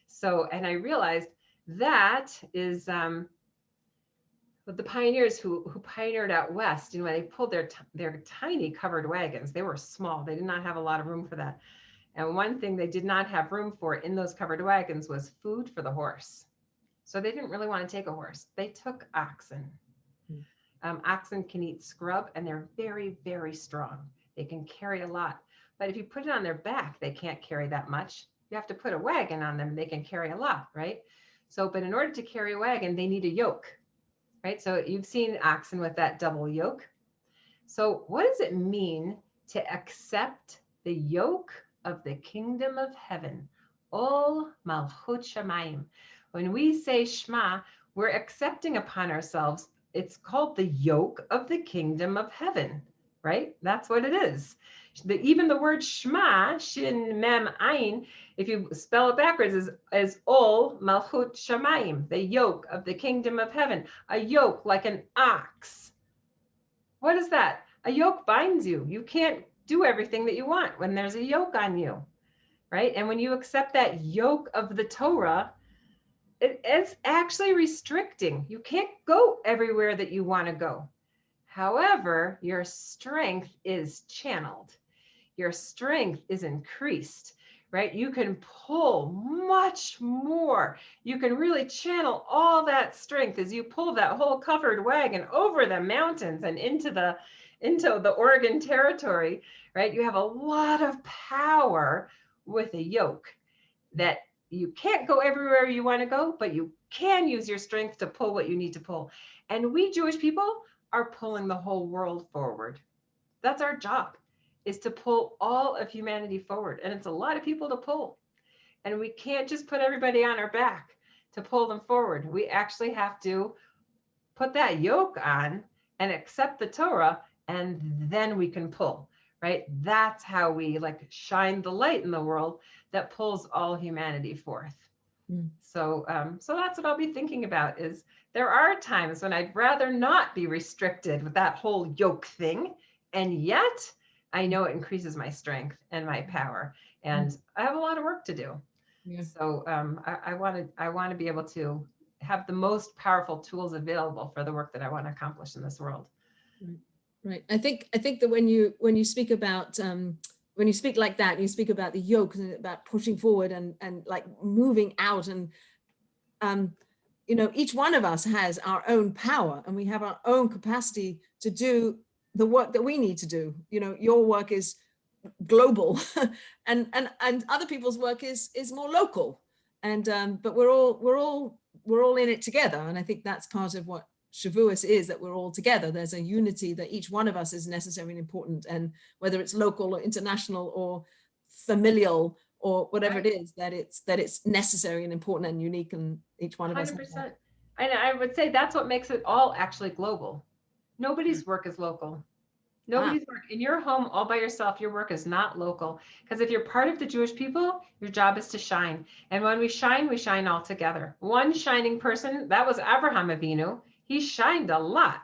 So, and I realized that is the pioneers who pioneered out west. You know, they pulled their tiny covered wagons. They were small. They did not have a lot of room for that. And one thing they did not have room for in those covered wagons was food for the horse. So they didn't really want to take a horse. They took oxen. Oxen can eat scrub and they're very, very strong. They can carry a lot. But if you put it on their back, they can't carry that much. You have to put a wagon on them. They can carry a lot, right? So, but in order to carry a wagon, they need a yoke, right? So you've seen oxen with that double yoke. So what does it mean to accept the yoke of the kingdom of heaven? Ol Malchut Shamayim. When we say Shema, we're accepting upon ourselves. It's called the yoke of the kingdom of heaven, right? That's what it is. Even the word Shema, Shin Mem Ayin, if you spell it backwards, is Ol Malchut Shamayim, the yoke of the kingdom of heaven. A yoke like an ox. What is that? A yoke binds you. You can't do everything that you want when there's a yoke on you, right? And when you accept that yoke of the Torah, it's actually restricting. You can't go everywhere that you want to go. However, your strength is channeled. Your strength is increased, right? You can pull much more. You can really channel all that strength as you pull that whole covered wagon over the mountains and into the Oregon territory, right? You have a lot of power with a yoke that you can't go everywhere you want to go, but you can use your strength to pull what you need to pull. And we Jewish people are pulling the whole world forward. That's our job, is to pull all of humanity forward. And it's a lot of people to pull. And we can't just put everybody on our back to pull them forward. We actually have to put that yoke on and accept the Torah, and then we can pull, right? That's how we like shine the light in the world that pulls all humanity forth. So that's what I'll be thinking about, is there are times when I'd rather not be restricted with that whole yoke thing. And yet I know it increases my strength and my power, and I have a lot of work to do. Yeah. So I want to be able to have the most powerful tools available for the work that I want to accomplish in this world. Right. I think that when you speak about when you speak like that, you speak about the yoke and about pushing forward and like moving out, and you know, each one of us has our own power and we have our own capacity to do the work that we need to do. You know, your work is global and other people's work is more local, and but we're all in it together. And I think that's part of what Shavuot is, that we're all together. There's a unity that each one of us is necessary and important, and whether it's local or international or familial or whatever it is, that it's necessary and important and unique, and each one of us. 100%. And I would say that's what makes it all actually global. Nobody's work is local. Nobody's work in your home all by yourself. Your work is not local, because if you're part of the Jewish people, your job is to shine. And when we shine all together. One shining person, that was Abraham Avinu. He shined a lot,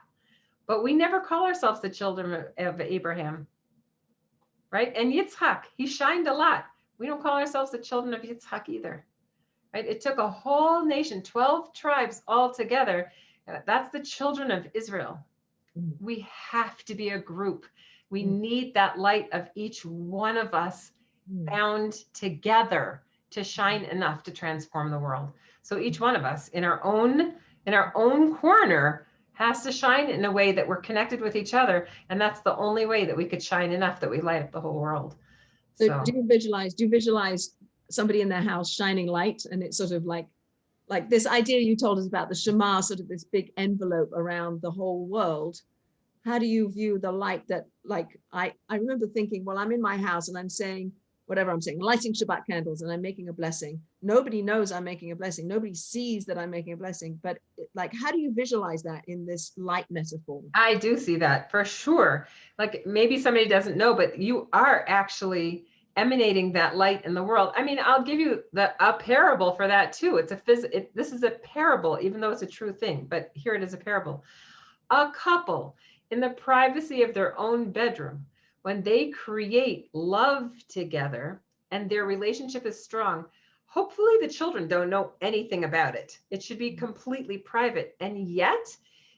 but we never call ourselves the children of Abraham, right? And Yitzhak, he shined a lot. We don't call ourselves the children of Yitzhak either, right? It took a whole nation, 12 tribes all together. That's the children of Israel. We have to be a group. We need that light of each one of us bound together to shine enough to transform the world. So each one of us in our own in our own corner has to shine in a way that we're connected with each other. And that's the only way that we could shine enough that we light up the whole world. So do you visualize somebody in their house shining light? And it's sort of like this idea you told us about the Shema, sort of this big envelope around the whole world. How do you view the light that, like, I remember thinking, well, I'm in my house and I'm saying, whatever I'm saying, lighting Shabbat candles and I'm making a blessing. Nobody knows I'm making a blessing. Nobody sees that I'm making a blessing. But like, how do you visualize that in this light metaphor? I do see that for sure. Like maybe somebody doesn't know, but you are actually emanating that light in the world. I mean, I'll give you a parable for that too. This is a parable, even though it's a true thing, but here it is a parable. A couple in the privacy of their own bedroom, when they create love together and their relationship is strong, hopefully the children don't know anything about it. It should be completely private. And yet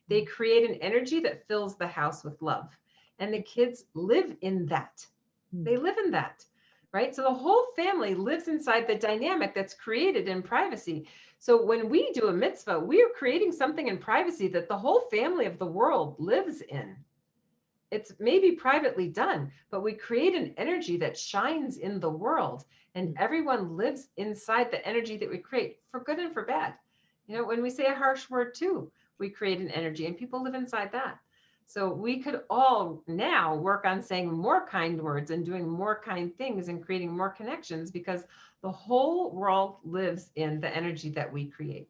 they create an energy that fills the house with love. And the kids live in that. They live in that, right? So the whole family lives inside the dynamic that's created in privacy. So when we do a mitzvah, we are creating something in privacy that the whole family of the world lives in. It's maybe privately done, but we create an energy that shines in the world, and everyone lives inside the energy that we create, for good and for bad. You know, when we say a harsh word too, we create an energy and people live inside that. So we could all now work on saying more kind words and doing more kind things and creating more connections, because the whole world lives in the energy that we create.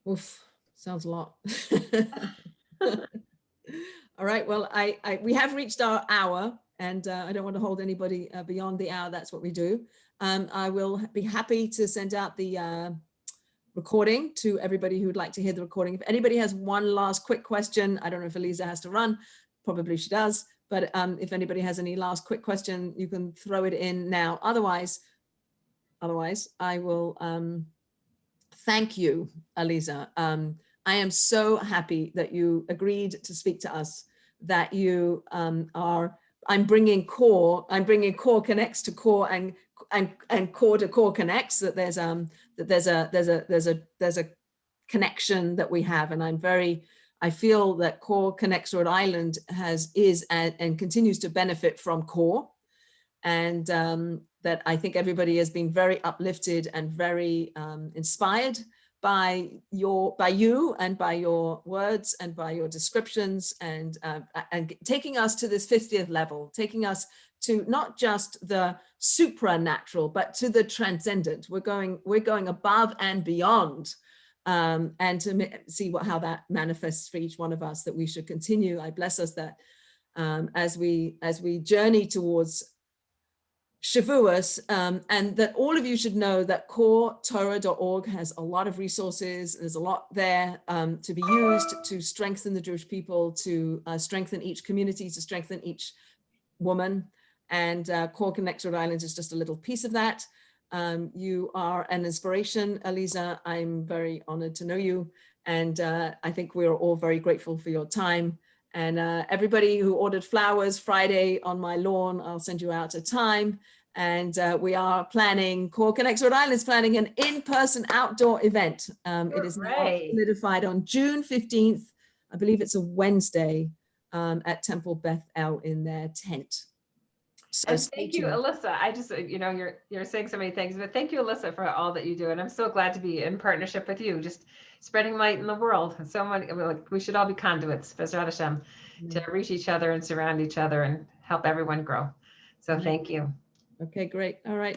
Oof, sounds a lot. All right, well, we have reached our hour, and I don't want to hold anybody beyond the hour. That's what we do. I will be happy to send out the recording to everybody who'd like to hear the recording. If anybody has one last quick question, I don't know if Aliza has to run, probably she does, but if anybody has any last quick question, you can throw it in now. Otherwise, I will thank you, Aliza. I am so happy that you agreed to speak to us, that you I'm bringing core connects to core and core to core connects, that there's a connection that we have. And I feel that core connects Rhode Island is and continues to benefit from core. And that I think everybody has been very uplifted and very inspired by you and by your words and by your descriptions, and taking us to this 50th level, taking us to not just the supranatural, but to the transcendent. We're going above and beyond, and to see how that manifests for each one of us, that we should continue. I bless us that as we journey towards Shavuot, and that all of you should know that coretorah.org has a lot of resources. There's a lot there to be used to strengthen the Jewish people, to strengthen each community, to strengthen each woman. And Core Connects Rhode Island is just a little piece of that. You are an inspiration, Aliza. I'm very honored to know you. And I think we are all very grateful for your time. And everybody who ordered flowers Friday on my lawn, I'll send you out a time. And we are planning, Core Connects Rhode Island is planning an in-person outdoor event. It is now solidified on June 15th. I believe it's a Wednesday at Temple Beth El in their tent. So and thank you, Alyssa. I just, you're saying so many things, but thank you, Alyssa, for all that you do. And I'm so glad to be in partnership with you, just spreading light in the world. So many, we should all be conduits, Bezrat Hashem, to reach each other and surround each other and help everyone grow. So thank you. Okay, great. All right.